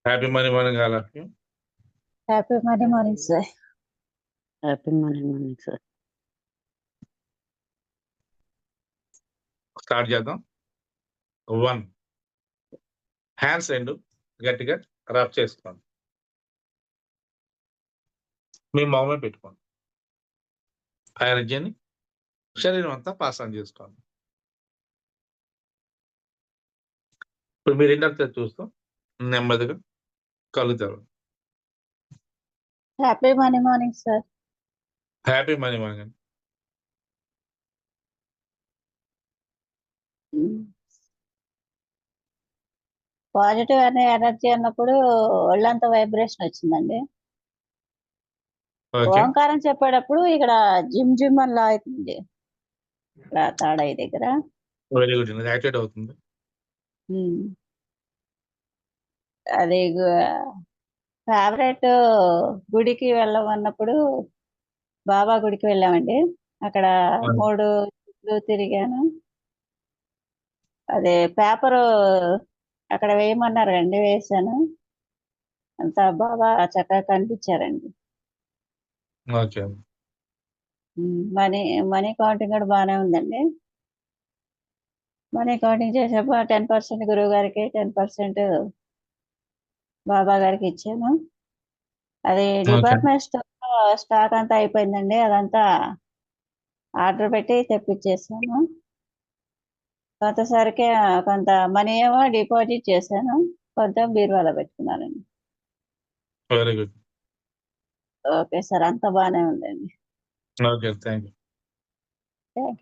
Happy morning all of you. Happy morning sir. Happy morning sir. Start చేద్దాం. 1 hands రెండు గట్టిగా rub చేసుకోండి. మీ మొహమే పెట్టుకోండి. ఆ ఎనర్జీని శరీరం అంతా పాస్ ఆన్ చేసుకోండి. ఇప్పుడు మీరు ఏంటంటే చూస్తూ నెమ్మదిగా కళ్ళు తెరవండి. Happy morning sir. Happy morning. Positive అనే ఎనర్జీ అన్నప్పుడు ఒళ్ళంతా వైబ్రేషన్ వచ్చిందండి. ఓకే, ఓంకారం చెప్పేటప్పుడు ఇక్కడ జిమ్ జిమ్ అని లాగుతుంది ఇక్కడ తాడయ్య దగ్గర. Very good. ఇది యాక్టివేట్ అవుతుంది. అది ఫేవరెట్ గుడికి వెళ్ళమన్నప్పుడు బాబా గుడికి వెళ్ళామండి. అక్కడ 3 చుట్లు తిరిగాను. అదే పేపరు అక్కడ వేయమన్నారు అండి, వేసాను. అంతా బాగా చక్కగా కనిపించారండి. ఓకే, మనీ కౌంటింగ్ కూడా బాగానే ఉందండి. మనీ కౌంటింగ్ చేసేప్పుడు 10% గురువు గారికి, 10% బాబా గారికి ఇచ్చాను. అది డిపార్ట్మెంట్ స్టాక్ అంతా అయిపోయిందండి. అదంతా ఆర్డర్ పెట్టి తెప్పించేసాను. కొంతసరికి కొంత మనీ ఏమో డిపాజిట్ చేశాను, కొంత బీరువాలో పెట్టుకున్నానండి. Very good. ఓకే సార్, అంతా బాగానే ఉందండి. Okay, thank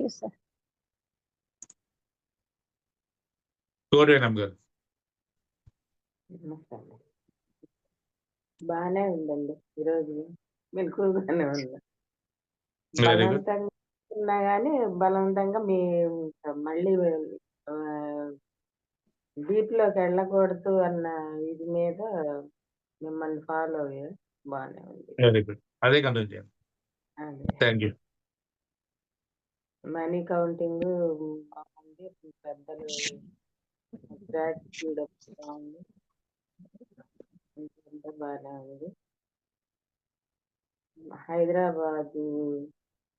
you sir. కోడివేణం గారు. బాగానే ఉందండి. ఈరోజు మెలకుగానే ఉంది. Very good. బలవంతంగా ఉన్నా కానీ బలవంతంగా మీ మళ్ళీ డీప్ లోకి వెళ్ళకూడదు అన్న ఇది మీద మిమ్మల్ని ఫాలో అయ్యా. బాగానే ఉంది. Very good. అదే కంటిన్యూ చేయండి. అదే థ్యాంక్ యూ. మనీ కౌంటింగ్ బాగుంది. పెద్దలు గ్రాటిట్యూడ్ బాగుంది. అంతా బాగానే ఉంది. హైదరాబాద్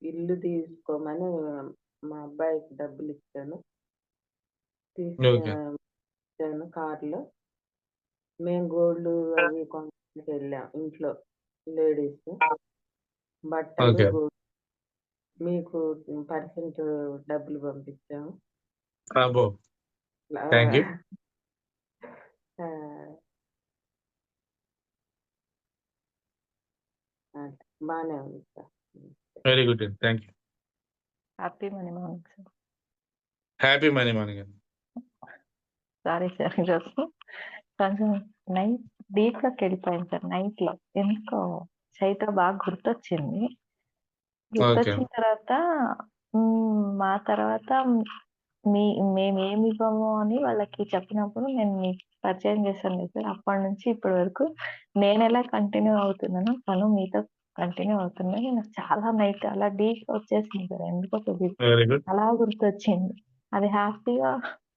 ఇల్లు తీసుకోమని మా అబ్బాయికి డబ్బులు ఇచ్చాను. తీసుకొచ్చాను కార్లో. మేము గోల్డ్ అవి కొనడానికి వెళ్ళాం. ఇంట్లో లేడీస్ బట్టలు, Okay. గోల్డ్. మీకు % డబ్బులు పంపించాము. అబ్బో, థ్యాంక్ యూ. ఆ, బాగానే ఉంది sir. Very good. Thank you. Happy morning sir. Happy morning అండి. సారీ సార్, ఈరోజు కొంచెం నైట్ డీప్ లోకి వెళ్ళిపోయింది సార్. నైట్ లో ఎందుకో చైత్ర బాగా గుర్తొచ్చింది. గుర్తొచ్చిన తర్వాత మా తర్వాత మేమేమి ఇవ్వము అని వాళ్ళకి చెప్పినప్పుడు నేను మీకు పరిచయం చేశాను కదా సార్. అప్పటి నుంచి ఇప్పటి వరకు నేను ఎలా కంటిన్యూ అవుతున్నానో తను మీతో కంటిన్యూ అవుతున్నాను. నాకు చాలా నైట్ అలా డీప్ వచ్చేసింది సార్. ఎందుకో తెలియదు, వెరీ గుడ్. అలా గుర్తొచ్చింది. అది హ్యాపీగా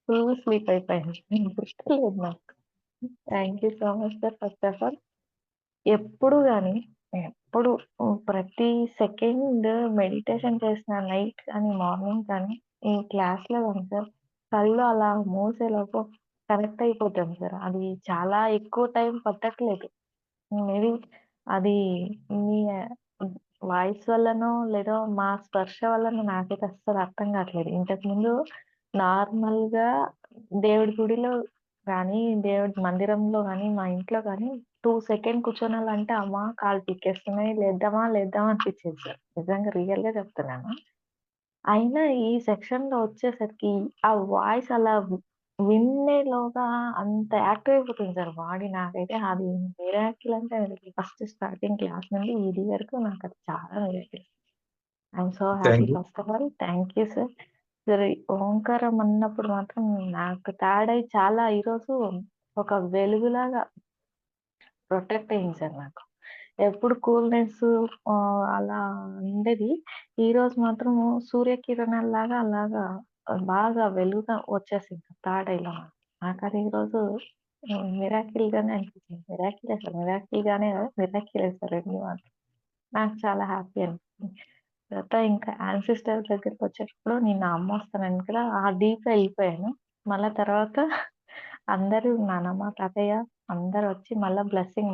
ఫుల్ స్లీప్ అయిపోయింది. గుర్తులేదు నాకు. Thank you so much sir. First of all ఎప్పుడు కానీ ఎప్పుడు ప్రతి సెకండ్ మెడిటేషన్ చేసిన నైట్ కానీ మార్నింగ్ కానీ ఈ క్లాస్ లో కానీ సార్ కళ్ళు అలా మూసేలోపు కనెక్ట్ అయిపోతాం సార్. అది చాలా ఎక్కువ టైం పట్టట్లేదు. మేబీ అది మీ వాయిస్ వల్లనో లేదో మా స్పర్శ వల్లనో నాకైతే అస్సలు అర్థం కావట్లేదు. ఇంతకు ముందు నార్మల్ గా దేవుడి గుడిలో కానీ దేవుడి మందిరంలో కానీ మా ఇంట్లో కానీ 2 సెకండ్ కూర్చోనాలంటే అమ్మా కాలు పీకేస్తున్నాయి, లేద్దామా అనిపించేది సార్. నిజంగా రియల్ గా చెప్తున్నాను. అయినా ఈ సెక్షన్ లో వచ్చేసరికి ఆ వాయిస్ అలా వినేలోగా అంత యాక్టివ్ అయిపోతుంది సార్ బాడీ. నాకైతే అది మిరాకిల్ అంటే ఫస్ట్ స్టార్టింగ్ క్లాస్ నుండి ఇది వరకు నాకు అది చాలా miracle. I'm so happy. Thank you. First of all thank you sir. Sir ఓంకారం అన్నప్పుడు మాత్రం నాకు తాడై చాలా ఈరోజు ఒక వెలుగులాగా ప్రొటెక్ట్ అయింది సార్. నాకు ఎప్పుడు కూల్నెస్ అలా ఉండేది. ఈ రోజు మాత్రం సూర్యకిరణాల్లాగా అలాగా బాగా వెలుగుగా వచ్చేసింది తాడైలో. నాకు అది ఈరోజు మిరాకిల్ గానే అనిపించింది. మిరాకిల్ అసలు మిరాకిల్ గానే కాదు, మిరాకిల్ సార్ 2 మాత్రం. నాకు చాలా హ్యాపీ అనిపించింది. తర్వాత ఇంకా యాన్సిస్టర్ దగ్గరికి వచ్చేటప్పుడు నేను అమ్మ వస్తానని కదా ఆ డీప్ వెళ్ళిపోయాను. మళ్ళా తర్వాత అందరూ నానమ్మ, తాతయ్య అందరూ వచ్చి మళ్ళా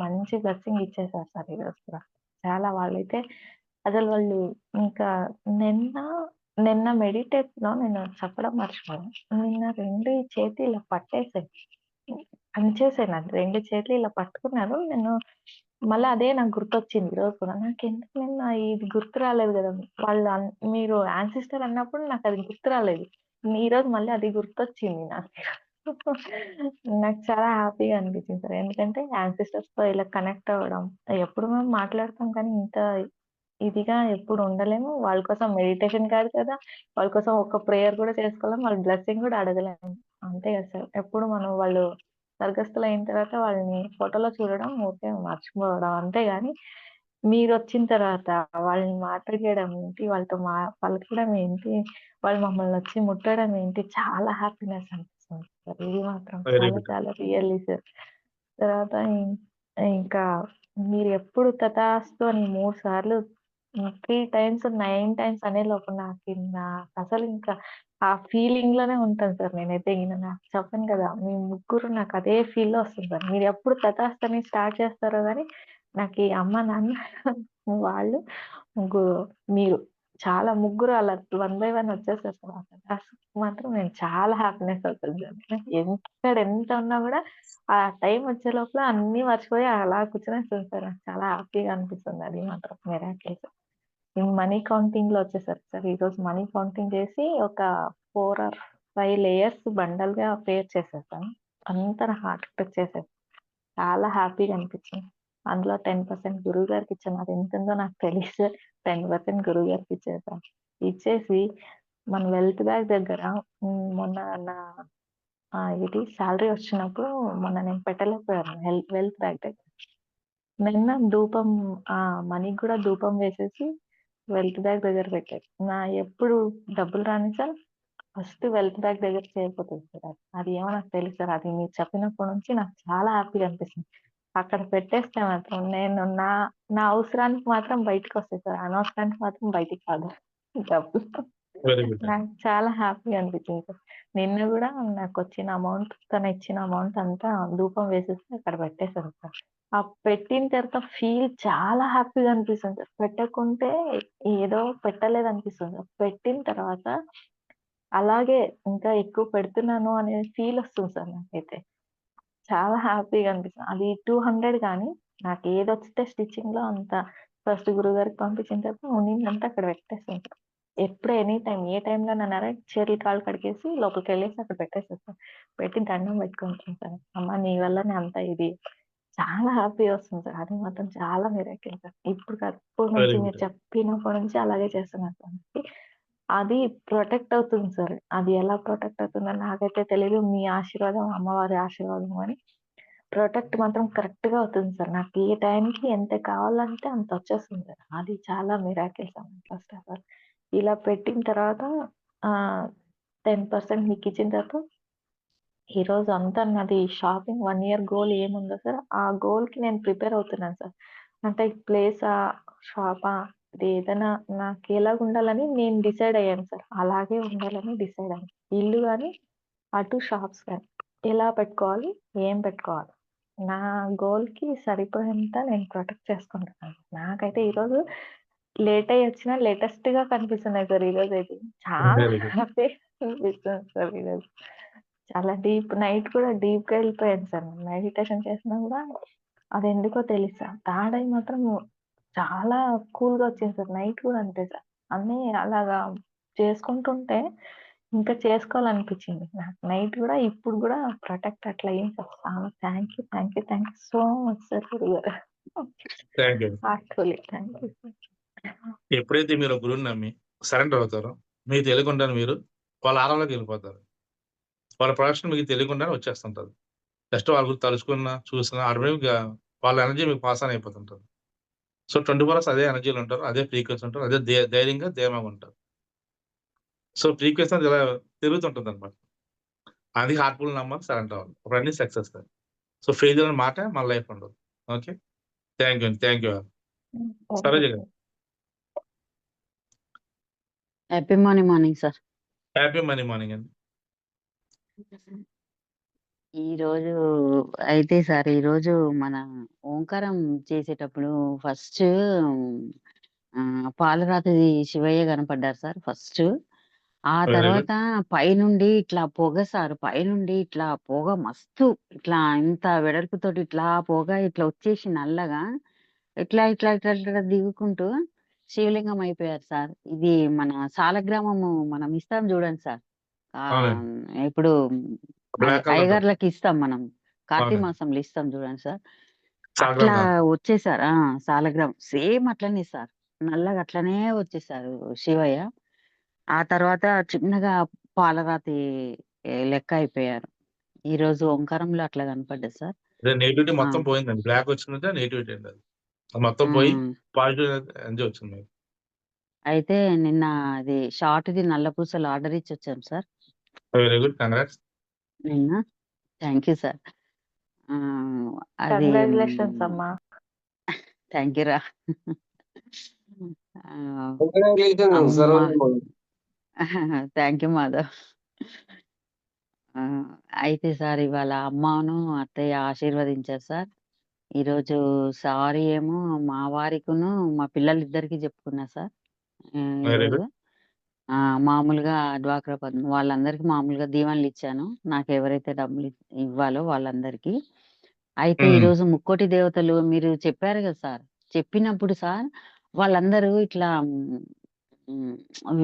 మంచి బ్లెస్సింగ్ ఇచ్చేసారు సార్ ఈరోజు కూడా. చాలా వాళ్ళైతే అసలు వాళ్ళు ఇంకా నిన్న నిన్న మెడిటేట్‌లో నేను చెప్పడం మర్చిపోయాను. నిన్న 2 చేతులు ఇలా పట్టేసాయి. అంచేసాయి నాకు 2 చేతులు ఇలా పట్టుకున్నారు. నేను మళ్ళా అదే నాకు గుర్తొచ్చింది ఈరోజు కూడా. నాకెందుకు నిన్న ఇది గుర్తు రాలేదు గదా! మీరు యాన్సిస్టర్ అన్నప్పుడు నాకది గుర్తు రాలేదు. ఈరోజు మళ్ళీ అది గుర్తొచ్చింది నాకు. నాకు చాలా హ్యాపీగా అనిపించింది సార్. ఎందుకంటే యాన్సిస్టర్స్‌తో ఇలా కనెక్ట్ అవ్వడం. ఎప్పుడు మనం మాట్లాడతాం కానీ ఇంత ఇదిగా ఎప్పుడు ఉండలేము. వాళ్ళ కోసం మెడిటేషన్ కాదు కదా! వాళ్ళ కోసం ఒక్క ప్రేయర్ కూడా చేసుకోలేం. వాళ్ళ బ్లెస్సింగ్ కూడా అడగలేము. అంతే కదా సార్. ఎప్పుడు మనం వాళ్ళు స్వర్గస్థులయిన తర్వాత వాళ్ళని ఫోటోలో చూడడం ఓకే. మర్చిపోవడం అంతే గాని, మీరొచ్చిన తర్వాత వాళ్ళని మాట్లాడియడం ఏంటి, వాళ్ళతో పలకడం ఏంటి, వాళ్ళు మమ్మల్ని వచ్చి ముట్టడం ఏంటి, చాలా హ్యాపీనెస్ అనిపిస్తుంది సార్. ఇది మాత్రం వెరీ చాలా గుడ్. చాలా రియల్లీ సార్. తర్వాత ఇంకా మీరెప్పుడు తథాస్తు అని 3 సార్లు 3 టైమ్స్, 9 టైమ్స్ అనేలోపు నాకసలు ఇంకా ఆ ఫీలింగ్‌లోనే ఉంటాను సార్ నేనైతే. నాకు చెప్పాను కదా! మీ ముగ్గురు నాకు అదే ఫీల్‌లో వస్తుంది సార్. మీరెప్పుడు తథాస్తు అని స్టార్ట్ చేస్తారో గాని, నాకు ఈ అమ్మ, నాన్న వాళ్ళు ముగ్గురు మీరు చాలా ముగ్గురు అలా వన్ బై వన్ వచ్చేసారు సార్. ఆ తథాస్తు మాత్రం నేను చాలా హ్యాపీనెస్ అవుతది సార్. ఎంత ఉన్నా గూడా ఆ టైం వచ్చే లోపల అన్నీ మర్చిపోయి అలా కూర్చొనేస్తాను సార్. నాకు చాలా హ్యాపీగా అనిపిస్తుంది. అది మాత్రం మిరాకిల్ సార్. మనీ కౌంటింగ్‌లో వచ్చేసరికి సార్ ఈరోజు మనీ కౌంటింగ్ చేసి ఒక 4 ఆర్ 5 లేయర్స్ బండల్‌గా పేర్ చేసేసాను. అంతా నా హార్ట్‌కి టచ్ చేసేది. చాలా హ్యాపీగా అనిపించింది. అందులో 10% గురువుగారికి ఇచ్చాను. అది ఎంతుందో నాకు తెలీదు సార్. 10% గురువుగారికి ఇచ్చేసాను. ఇచ్చేసి మన వెల్త్ బ్యాగ్ దగ్గర మొన్న నా ఇది సాలరీ వచ్చినప్పుడు మొన్న నేను పెట్టలేకపోయాను వెల్త్ బ్యాగ్ దగ్గర. నిన్న ధూపం మనీకి కూడా ధూపం వేసేసి వెల్త్ బ్యాగ్ దగ్గర పెట్టారు. ఎప్పుడు డబ్బులు రాని సార్ ఫస్ట్ వెల్త్ బ్యాగ్ దగ్గర చేరిపోతుంది సార్ అది. అది ఏమో నాకు తెలీదు సార్. అది మీరు చెప్పినప్పటి నుంచి నాకు చాలా హ్యాపీగా అనిపిస్తుంది. అక్కడ పెట్టేస్తే మాత్రం నేను నా అవసరానికి మాత్రం బయటకొస్తాయి సార్. అనవసరానికి మాత్రం బయటికి రాదు డబ్బులు. వెరీ గుడ్ అండి. నాకు చాలా హ్యాపీగా అనిపించింది సార్. నిన్న గూడా నాకొచ్చిన అమౌంట్ తనిచ్చిన అమౌంట్ అంతా ధూపం వేసేసి అక్కడ పెట్టేసాను సార్. ఆ పెట్టిన తర్వాత ఫీల్ చాలా హ్యాపీగా అనిపిస్తుంది సార్. పెట్టకుంటే ఏదో పెట్టలేదనిపిస్తుంది సార్. పెట్టిన తర్వాత అలాగే ఇంకా ఎక్కువ పెడుతున్నాను అనే ఫీల్ వస్తుంది సార్ నాకైతే. చాలా హ్యాపీగా అనిపిస్తుంది. అది 200 గానీ నాకు ఏదొచ్చితే స్టిచ్చింగ్‌లో అంత ఫస్ట్ గురువుగారికి పంపించిన తర్వాత ఉన్నిందంతా అక్కడ పెట్టేస్తాను సార్. ఎప్పుడు ఎనీ టైమ్ ఏ టైమ్‌లోనన్నారా చేతులు కాళ్ళు కడిగేసి లోపలికెళ్ళేసి అక్కడ పెట్టేసేస్తాను. పెట్టి దండం పెట్టుకుంటాను సార్. అమ్మ నీ వల్లనే అంతా ఇది. చాలా హ్యాపీ వస్తుంది సార్. అది మాత్రం చాలా మిరాకిల్ సార్. ఇప్పుడు కాదు ఇప్పటి వెరీ నుంచి గుడ్. మీరు చెప్పినప్పటి నుంచి అలాగే చేస్తున్నాను సార్. అది ప్రొటెక్ట్ అవుతుంది సార్. అది ఎలా ప్రొటెక్ట్ అవుతుందో నాకైతే తెలీదు. మీ ఆశీర్వాదం, అమ్మవారి ఆశీర్వాదం అని ప్రొటెక్ట్ మాత్రం కరెక్ట్‌గా అవుతుంది సార్. నాకు ఏ టైంకి ఎంత కావాలంటే అంత వచ్చేస్తుంది సార్. అది చాలా మిరాకిల్స్ అండి ఫస్ట్ ఆఫ్ ఆల్. ఇలా పెట్టిన తర్వాత 10% మీకిచ్చిన తర్వాత ఈరోజు అంతా నాది షాపింగ్ 1 ఇయర్ గోల్ ఏముందో సార్, ఆ గోల్‌కి నేను ప్రిపేర్ అవుతున్నాను సార్. అంటే ప్లేసా, షాపా ఇది ఏదైనా నాకు ఎలాగుండాలని నేను డిసైడ్ అయ్యాను సార్. అలాగే ఉండాలని డిసైడ్ అయ్యాను. ఇల్లు గాని, అటు షాప్స్ గాని ఎలా పెట్టుకోవాలి, ఏం పెట్టుకోవాలి. నా గోల్‌కి సరిపోయేంత నేను ప్రొటెక్ట్ చేసుకుంటున్నాను. నాకైతే ఈరోజు లేట్ అయ్యి వచ్చినా లేటెస్ట్‌గా కనిపిస్తున్నాయి సార్ ఈరోజైతే. చాలా వెరీ గుడ్. హ్యాపీ అనిపిస్తుంది సార్ ఈరోజు. చాలా నైట్ కూడా డీప్‌గా వెళ్ళిపోయాను సార్. మెడిటేషన్ చేసినా కూడా అదెందుకో తెలీదు సార్. థర్డ్ ఐ మాత్రం చాలా కూల్‌గా వచ్చింది సార్. నైట్ కూడా అంతే సార్. అన్నీ అలాగా చేసుకుంటుంటే ఇంకా చేసుకోవాలనిపించింది. నాకు నైట్ కూడా ఇప్పుడు కూడా ప్రొటెక్ట్ అట్లా అయింది సార్. చాలా thank you so much sir గురుగారు. Thank you. Heartfully thank you sir. ఎప్పుడైతే మీరు గురువుని నమ్మి సరెండర్ అవుతారో, మీకు తెలియకుండానే మీరు వాళ్ళ ఆరంలోకి వెళ్ళిపోతారు. వాళ్ళ ప్రొడక్షన్ మీకు తెలియకుండానే వచ్చేస్తుంటది. జస్ట్ వాళ్ళ గురించి తలుచుకున్నా, చూసినా ఆటోమేటిక్‌గా వాళ్ళ ఎనర్జీ మీకు పాస్ ఆన్ అయిపోతుంటది. సో, 24 అవర్స్ అదే ఎనర్జీలో ఉంటారు. అదే ఫ్రీక్వెన్సీ ఉంటారు. అదే ధైర్యంగా, ధీమాగా ఉంటారు. సో, ఫ్రీక్వెన్సీ అనేది ఇలా తిరుగుతుంటదనమాట. అది హార్ట్‌ఫుల్ నమ్మాలి, సరెండర్ అవ్వాలి. అప్పుడు అన్నీ సక్సెస్. సో ఫెయిల్యూర్ అనే మాట మన లైఫ్ ఉండదు. ఓకే. థ్యాంక్ యూ అండి. Thank you. Thank Saroja you గారు. Happy morning sir. Happy money morning అండి. ఈరోజు అయితే సార్, ఈరోజు మన ఓంకారం చేసేటప్పుడు ఫస్ట్ పాలరాతి శివయ్య కనపడ్డారు సార్ ఫస్ట్. ఆ వెరీ గుడ్. తర్వాత పైనుండి ఇట్లా పొగ సార్, పైనుండి ఇట్లా పొగ మస్తు ఇట్లా ఇంత వెడల్పుతోటి ఇట్లా పొగ ఇట్లా వచ్చేసి నల్లగా ఇట్లా దిగుకుంటూ శివలింగం అయిపోయారు సార్. ఇది మన సాలగ్రామము మనం ఇస్తాం చూడండి సార్. అవునండి. ఇప్పుడు అది బ్లాక్ కలర్ ఉంటుంది. అయ్యగార్లకి ఇస్తాం మనం, కార్తీక అవునండి. మాసంలో ఇస్తాం చూడండి సార్. సాలగ్రామ్ అట్లా కాదు. వచ్చేసారు. సాలగ్రామ్ సేమ్ అట్లనే సార్, నల్లగా అట్లనే వచ్చేసారు శివయ్య. ఆ తర్వాత చిన్నగా పాలరాతి లెక్క అయిపోయారు. ఈ రోజు ఓంకారంలో అట్లా కనపడ్డది సార్. అదే నెగిటివిటీ ఆ మొత్తం పోయిందండి. బ్లాక్ వచ్చిందంటే నెగిటివిటీ అండి అది. అది మొత్తం ఆ పోయి పాజిటివ్ ఎనర్జీ వచ్చింది మీకు. అయితే నిన్న అది షార్ట్‌ది నల్లపూసలు ఆర్డర్ ఇచ్చి వచ్చాం సార్ వెరీ గుడ్. కంగ్రాట్స్. నిన్న. Thank you sir. అది కంగ్రాచులేషన్స్ అమ్మా. థ్యాంక్ యూ రా. కంగ్రాచులేషన్ అమ్మ సరోజమ్మ. Thank you Madhav. ఆ, అయితే సార్ ఇవాళ అమ్మను అత్తయ్య ఆశీర్వదించారు సార్. ఈరోజు సారీ ఏమో మా వారికును మా పిల్లలిద్దరికి చెప్పుకున్నా సార్. వెరీ ఈరోజు గుడ్. మామూలుగా డ్వాక్రా పద్మ వాళ్ళందరికీ మామూలుగా దీవెనలు ఇచ్చాను, నాకు ఎవరైతే డబ్బులు ఇవ్వాలో వాళ్ళందరికీ. అయితే ఈరోజు ముక్కోటి దేవతలు మీరు చెప్పారు కదా సార్, చెప్పినప్పుడు సార్ వాళ్ళందరూ ఇట్లా ఉమ్,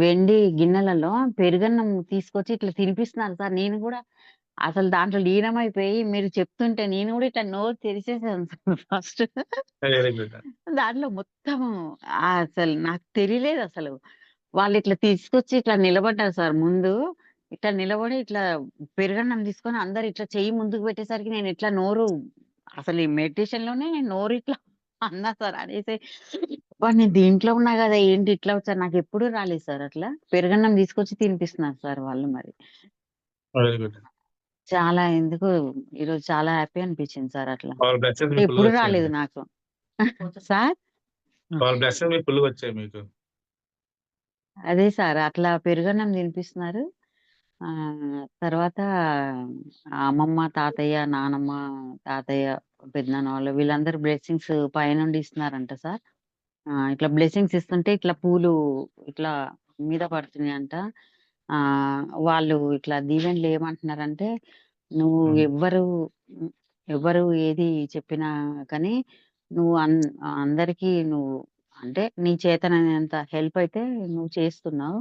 వెండి గిన్నెలలో పెరుగన్నం తీసుకొచ్చి ఇట్లా తినిపిస్తున్నారు సార్. నేను కూడా అసలు దాంట్లో లీనమైపోయి మీరు చెప్తుంటే నేను కూడా ఇట్లా నోరు తెరిచేసాను సార్ ఫస్ట్. Very good. దాంట్లో మొత్తము అసలు నాకు తెలియలేదు అసలు. వాళ్ళు ఇట్లా తీసుకొచ్చి ఇట్లా నిలబడ్డారు సార్ ముందు. ఇట్లా నిలబడి ఇట్లా పెరుగన్నం తీసుకొని అందరు ఇట్లా చెయ్యి ముందుకు పెట్టేసరికి నేను ఇట్లా నోరు, అసలు ఈ మెడిటేషన్ లోనే నేను నోరు ఇట్లా అన్నా సార్. అనేసి నేను దీంట్లో ఉన్నా కదా ఏంటి ఇట్లా వచ్చారు, నాకు ఎప్పుడు రాలేదు సార్ అట్లా. పెరుగన్నం తీసుకొచ్చి తినిపిస్తున్నారు సార్ వాళ్ళు. మరి వెరీ గుడ్. చాలా ఎందుకు ఈరోజు చాలా హ్యాపీ అనిపించింది సార్ అట్లా. వాళ్ళ బ్లెస్సింగ్స్ అంటే మీకు ఫుల్గా ఎప్పుడు రాలేదు వచ్చాయండి. నాకు సార్. వాళ్ళ బ్లెస్సింగ్స్ మీకు ఫుల్గా వచ్చాయి మీకు. అదే సార్ అట్లా పెరుగన్నం తినిపిస్తున్నారు. ఆ తర్వాత అమ్మమ్మ, తాతయ్య, నానమ్మ, తాతయ్య, పెద్దనాన్న వాళ్ళు వీళ్ళందరూ బ్లెస్సింగ్స్ పైనుండి ఇస్తున్నారంట సార్. ఇట్లా బ్లెస్సింగ్స్ ఇస్తుంటే ఇట్లా పూలు ఇట్లా మీద పడుతున్నాయంట. ఆ వాళ్ళు ఇట్లా దీవెనలు ఏమంటున్నారంటే, నువ్వు ఉమ్. ఎవ్వరు ఏది చెప్పినా కానీ నువ్వు అందరికీ నువ్వు అంటే నీ చేతనైనంత హెల్ప్ అయితే నువ్వు చేస్తున్నావు.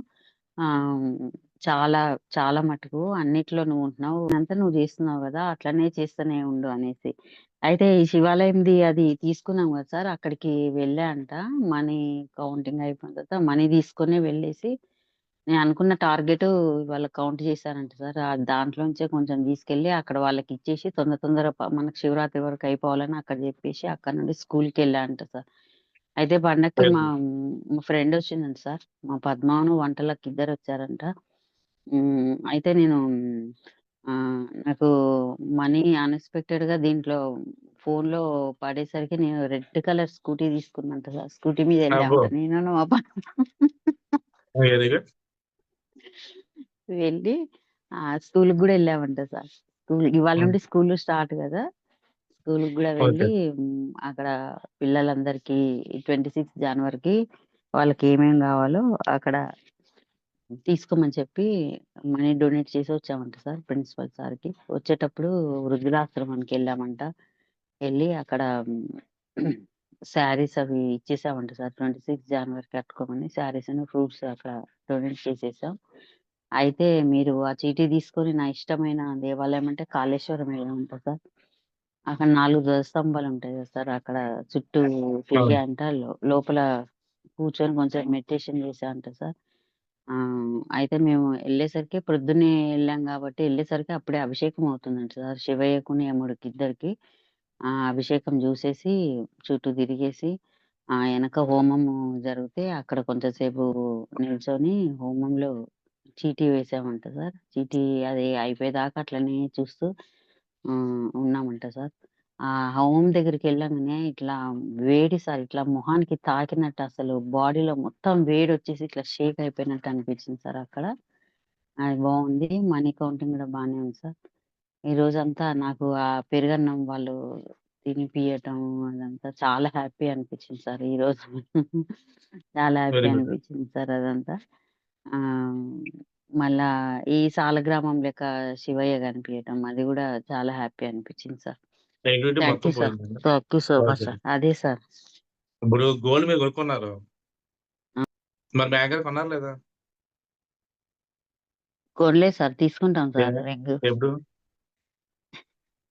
ఆ చాలా చాలా మటుకు అన్నిట్లో నువ్వు ఉంటున్నావు, అంతా నువ్వు చేస్తున్నావు కదా, అట్లనే చేస్తూనే ఉండు అనేసి. అయితే ఈ శివాలయంది అది తీసుకున్నాం కదా సార్, అక్కడికి వెళ్ళా అంట. మనీ కౌంటింగ్ అయిపోయిన తర్వాత మనీ తీసుకొని వెళ్ళేసి నేను అనుకున్న టార్గెట్ ఇవాళ కౌంట్ చేశానంట సార్. దాంట్లోంచే కొంచెం తీసుకెళ్ళి అక్కడ వాళ్ళకి ఇచ్చేసి తొందర మనకు శివరాత్రి వరకు అయిపోవాలని అక్కడ చెప్పేసి అక్కడ నుండి స్కూల్కి వెళ్ళా అంట సార్. అయితే పండక్కి వెరీ మా గుడ్. ఫ్రెండ్ వచ్చిందంట సార్, మా పద్మాను వంటలకు ఇద్దరు వచ్చారంట. అయితే నేను నాకు మనీ అన్ఎక్స్పెక్టెడ్ గా దీంట్లో ఫోన్ లో పడేసరికి నేను రెడ్ కలర్ స్కూటీ తీసుకున్నంట సార్. స్కూటీ మీద అబ్బో. వెళ్ళామంట నేను మా వెరీ గుడ్. వెళ్ళి స్కూల్కి కూడా వెళ్ళామంట సార్. ఇవాళ నుండి స్కూల్ స్టార్ట్ కదా, స్కూల్కి కూడా ఓకే. వెళ్ళి అక్కడ పిల్లలందరికీ 26 జనవరికి వాళ్ళకి ఏమేం కావాలో అక్కడ తీసుకోమని చెప్పి మనీ డొనేట్ చేసి వచ్చామంట సార్ ప్రిన్సిపల్ సార్కి. వచ్చేటప్పుడు వృద్ధులాశ్రమానికి వెళ్ళామంట. వెళ్ళి అక్కడ శారీస్ అవి ఇచ్చేసామంట సార్. 26 జనవరి కట్టుకోమని శారీస్ అని ఫ్రూట్స్ అక్కడ డొనేట్ చేసేసాం. అయితే మీరు ఆ చీటీ తీసుకొని నా ఇష్టమైన దేవాలయం అంటే కాళేశ్వరం వెళ్ళామంట సార్. అక్కడ 4 ధ్వజస్తంభాలు ఉంటాయి కదా సార్, అక్కడ చుట్టూ తిరిగా అవును. అంట. లోపల కూర్చొని కొంచెం మెడిటేషన్ చేశా అంట సార్. అయితే మేము వెళ్ళేసరికి ప్రొద్దున్నే వెళ్ళాం కాబట్టి వెళ్ళేసరికి అప్పుడే అభిషేకం అవుతుందంట సార్ శివయ్యకుని యముడికి ఇద్దరికి. అభిషేకం చూసేసి చుట్టూ తిరిగేసి వెనక హోమము జరిగితే అక్కడ కొంచెం సేపు నిల్చొని హోమంలో చీటీ వేసామంట సార్. చీటీ అది అయిపోయేదాకా అట్లనే చూస్తూ ఉన్నామంట సార్. ఆ హోమం దగ్గరికి వెళ్ళంగానే ఇట్లా వేడి సార్, ఇట్లా మొహానికి తాకినట్టు అసలు బాడీలో మొత్తం వేడొచ్చేసి ఇట్లా షేక్ అయిపోయినట్టు అనిపించింది సార్ అక్కడ. అది బాగుంది. మనీ కౌంటింగ్ కూడా బానే ఉంది సార్. ఈ రోజంతా నాకు ఆ పెరుగన్నం వాళ్ళు తినిపియటం అదంతా చాలా హ్యాపీ అనిపించింది సార్ ఈరోజు. చాలా హ్యాపీ వెరీ గుడ్. అనిపించింది సార్ అదంతా. మళ్ళా ఈ సాలగ్రామం లెక్క శివయ్య కనిపియటం అది కూడా చాలా హ్యాపీ అనిపించింది సార్. నెగటివిటీ థ్యాంక్ మొత్తం యూ సార్. పోయిందండి. Thank you so much okay. Sir. అదే సార్. ఇప్పుడు గోల్డ్ మీరు కొనుక్కున్నారు. ఆ! మరి బ్యాంక్ కొన్నారు లేదా? కొనలేదు సార్. తీసుకుంటాం సార్ లేదా? రింగ్. ఎప్పుడు?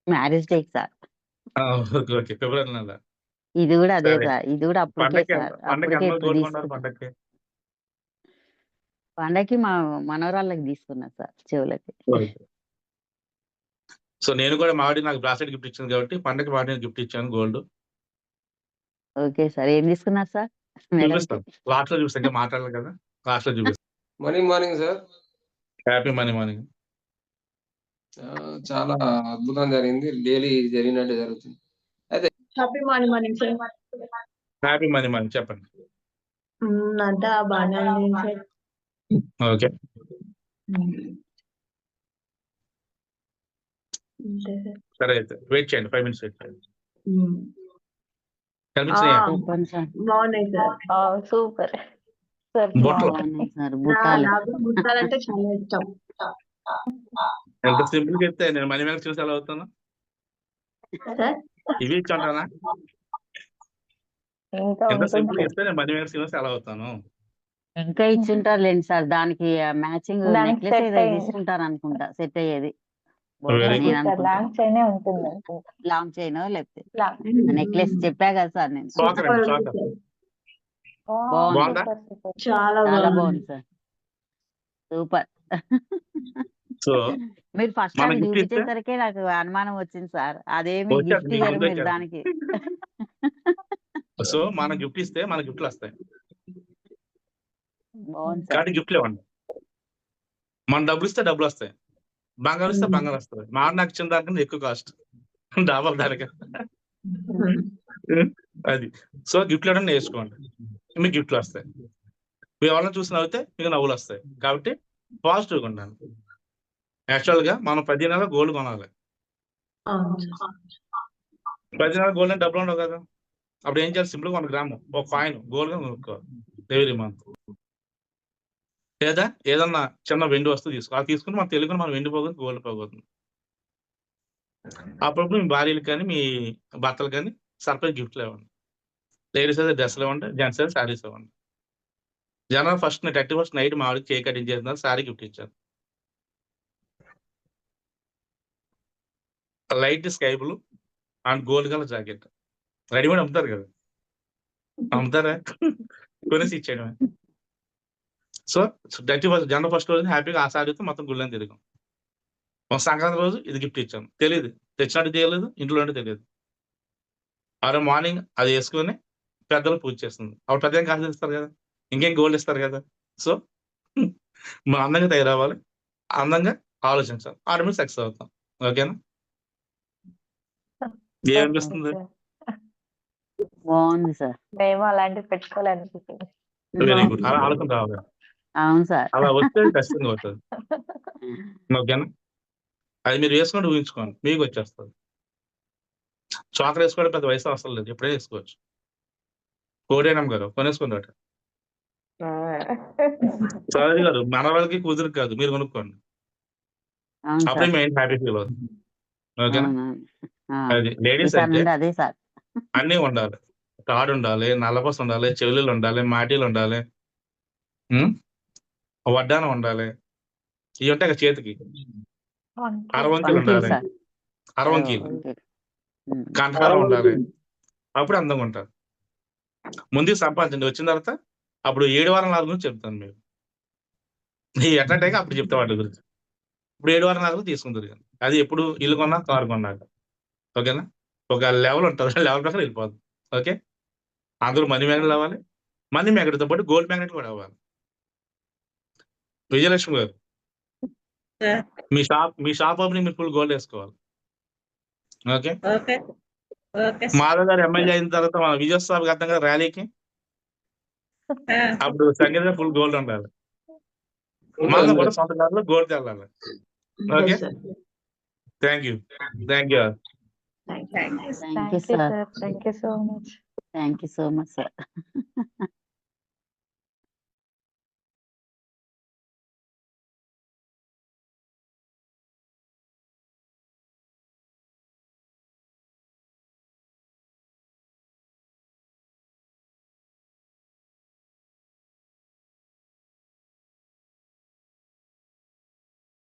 మ్యారేజ్ డేకి సార్. ఓకే. ఓకే. ఫిబ్రవరి నెల. ఇది కూడా అదే సరే. సార్. ఇది కూడా అప్పటికే సార్. పండక్కి అప్పటికే ఎంత ఇప్పుడు గోల్డ్ కొన్నారు తీసుకుంటాం. పండక్కి? పండగకి మా మనవరాళ్ళకి తీసుకున్నా సార్ చెవులకి. ఓకే. సో నేను కూడా మా ఆవిడ నాకు బ్రాస్లెట్ గిఫ్ట్ ఇచ్చింది కాబట్టి పండగకి మా ఆవిడకి గిఫ్ట్ ఇచ్చాను గోల్డ్. Okay sir. ఏం తీసుకున్నారు సార్ మేడంకి? చూపిస్తాను. లాస్ట్‌లో చూపిస్తాను. ఇంకా మాట్లాడలేదు కదా! లాస్ట్‌లో చూపిస్తాను. Morning sir. Happy money morning. చాలా అద్భుతంగా జరిగింది. డైలీ జరిగినట్టే జరుగుతుంది. Happy morning sir. Happy money morning చెప్పండి. అంతా బాగానే ఉంది సార్. ఓకే. అంతే సార్. సరే అయితే వెయిట్ చేయండి. 5 మినిట్స్ వెయిట్ చేయండి. ఉమ్. కనిపించినాయా? చెప్పండి సార్. బాగున్నాయి సార్. Super sir. బొట్టలు. బాగున్నాయి సార్. బుట్టాలు. నాకు గుర్తాలంటే చాలా ఇష్టం. ఎంత సింపుల్ గా చెప్తే నేను మనీ బ్యాంక్ చూసి ఎలా అవుతాను? సార్ ఇవి ఇచ్చుంటానా? ఇంకా ఎంత సింపుల్ ఉంటుంది చెప్తే నేను మనీ బ్యాంక్ చూసి ఎలా అవుతాను? ఇంకా ఇచ్చుంటారులేండి సార్. దానికి మ్యాచింగ్ దానికి నెక్లెస్ సెట్ ఏదో అయ్యింది. తీసుకుంటారు అనుకుంటా. సెట్ అయ్యేది. Very బొట్టు good. నేను సార్ అనుకుంటా. లాంగ్ చైనే ఉంటుంది అనుకుంటా. లాంగ్ చైన్ లేకపోతే లాంగ్ నెక్లెస్ చెప్పా కదా సార్ నేను. షాకర్ సూపర్ అండి. ఉంది షాకర్. సార్. బాగుంది. బాగుందా? Super super. చాలా చాలా బాగుంది. బాగుంది సార్. సూపర్. సో మీరు ఫస్ట్ మన అది గిఫ్ట్ ఇస్తే చూపించేసరికే నాకు అనుమానం వచ్చింది సార్. అదేమి వచ్చేస్తుంది. గిఫ్ట్ మీకు ఇయ్యరు ముందే మీరు వచ్చేస్తుంది. దానికి. సో మన గిఫ్ట్ ఇస్తే మన గిఫ్ట్లు వస్తాయి. బాగుంది సార్. కాబట్టి గిఫ్ట్లు ఇవ్వండి. మన డబ్బులు ఇస్తే డబ్బులు వస్తాయి. బంగారం ఇస్తే బంగారం వస్తుంది. మా నాకు ఇచ్చిన దానికన్నా ఎక్కువ కాస్ట్. డబల్ దానికి. అది. సో గిఫ్ట్లు ఇవ్వడం నేర్చుకోండి. మీకు గిఫ్ట్లు వస్తాయి. మీరు ఎవరైనా చూసి నవ్వుతే మీకు నవ్వులు వస్తాయి. కాబట్టి పాజిటివ్గా ఉండాలి. యాక్చువల్గా మనం 10 నెలల గోల్డ్ కొనాలి. అవును సార్. 10 నెలల గోల్డ్ అంటే డబ్బులు ఉండవు కదా! అప్పుడు ఏం చేయాలి? సింపుల్గా 1 గ్రాము ఒక కాయిన్ గోల్డ్ గా కొనుక్కోవాలి ఎవ్రీ మంత్. లేదా ఏదన్నా చిన్న వెండి వస్తువు తీసుకో. అది తీసుకుని మనం తెలుగుని మనం వెండి పోగొద్దు, గోల్డ్ పోగొద్దు. అప్పుడప్పుడు మీ భార్యలు కానీ మీ భర్తలు కానీ సర్ప్రైజ్ గిఫ్ట్లు ఇవ్వండి. లేడీస్ అయితే డ్రెస్సులు ఇవ్వండి. జెంట్స్ అయితే శారీస్ ఇవ్వండి. జనవరి 1 31 నైట్ మా ఆవిడకి కేక్ కటింగ్ చేస్తున్నారు. శారీ గిఫ్ట్ ఇచ్చారు. Light sky blue and gold colour jacket. Readymade అమ్ముతారు కదా! అమ్ముతారా? కొనేసి ఇచ్చేయడమే. సో 31 జనవరి 1 రోజు హ్యాపీగా ఆ శారీతో మొత్తం గుళ్ళని తిరిగాం. సంక్రాంతి రోజు ఇది గిఫ్ట్ ఇచ్చాను. తెలియదు. తెచ్చినట్టు తెలియదు. ఇంట్లో అంటే తెలియదు. ఆ రోజు మార్నింగ్ అది వేసుకొని పెద్దలు పూజ చేస్తుంది. అప్పుడు పెద్ద కాసు ఇస్తారు కదా! ఇంకేం గోల్డ్ ఇస్తారు కదా! సో మనం అందంగా తయారవ్వాలి. అందంగా ఆలోచించాలి. ఆటోమేటిక్ సక్సెస్ అవుతాం. ఓకేనా? ఏమనిపిస్తుంది? బాగుంది సార్. మేము అలాంటివి పెట్టుకోవాలనిపిస్తుంది. Very good. అలా బాగుంది. ఆలోచన రావాలి. అవును సార్. అలా వస్తే ఖచ్చితంగా అవుతుంది. ఓకేనా? అది మీరు వేసుకుంటే ఊహించుకోండి. మీకు వచ్చేస్తుంది. చాకర్ వేసుకోవడం పెద్ద వయసు అవసరం లేదు. ఎప్పుడైనా వేసుకోవచ్చు. కోడేనం గారు కొనేసుకున్నారట. చౌదరి గారు మన వాళ్ళకి కుదురు కాదు. మీరు కొనుక్కోండి. అవును అప్పుడే సార్. మైండ్ హ్యాపీ ఫీల్ అవుతుంది. ఓకేనా? అవునవును. ఆ. అది లేడీస్ ఈసారి అయితే నుండి అదే సార్. అన్నీ ఉండాలి. తాడు ఉండాలి, నల్లపూస ఉండాలి, చెవులీలు ఉండాలి, మాటీలు ఉండాలి, వడ్డానం ఉండాలి. ఇవి ఉంటాయి కదా చేతికి. అరవంకిలు వంకీలు ఉండాలి. సార్. అరవంకీలు. వంకీలు. కంఠహారం ఉండాలి. అప్పుడు అందంగా ఉంటారు. ముందుకు సంపాదించండి. వచ్చిన తర్వాత అప్పుడు 7 వారం నాలుగు గురించి చెప్తాను మీరు. ఎట్లా టైం అప్పుడు చెప్తా వాటి గురించి. ఇప్పుడు 7 వారం నాలుగు తీసుకుంటారు. అది ఎప్పుడు ఇల్లు కొన్నా, కారు కొన్నాక. ఓకేనా? ఒక లెవెల్ ఉంటుంది. లెవెల్ ప్రకారం వెళ్ళిపోతుంది. ఓకే? అందరూ మనీ మ్యాగ్నెట్ అవ్వాలి. మనీ మ్యాగ్నెట్తో పాటు గోల్డ్ మ్యాగ్నెట్ కూడా అవ్వాలి. విజయలక్ష్మి గారు, మీ షాప్ ఓపెనింగ్ మీరు ఫుల్ గోల్డ్ వేసుకోవాలి. ఓకే ఓకే ఓకే మాధవ్ గారు ఎమ్మెల్యే అయిన తర్వాత మన విజయోత్సవాలకు అర్థం కదా ర్యాలీకి అప్పుడు సంగీత ఫుల్ గోల్డ్ ఉండాలి మనం కూడా సొంత కారులో గోల్డ్ వెళ్ళాలి okay Yes, sir. Thank you Thank you. Thank you thank you Thank you, sir. sir. Thank you so much. Thank you so much sir.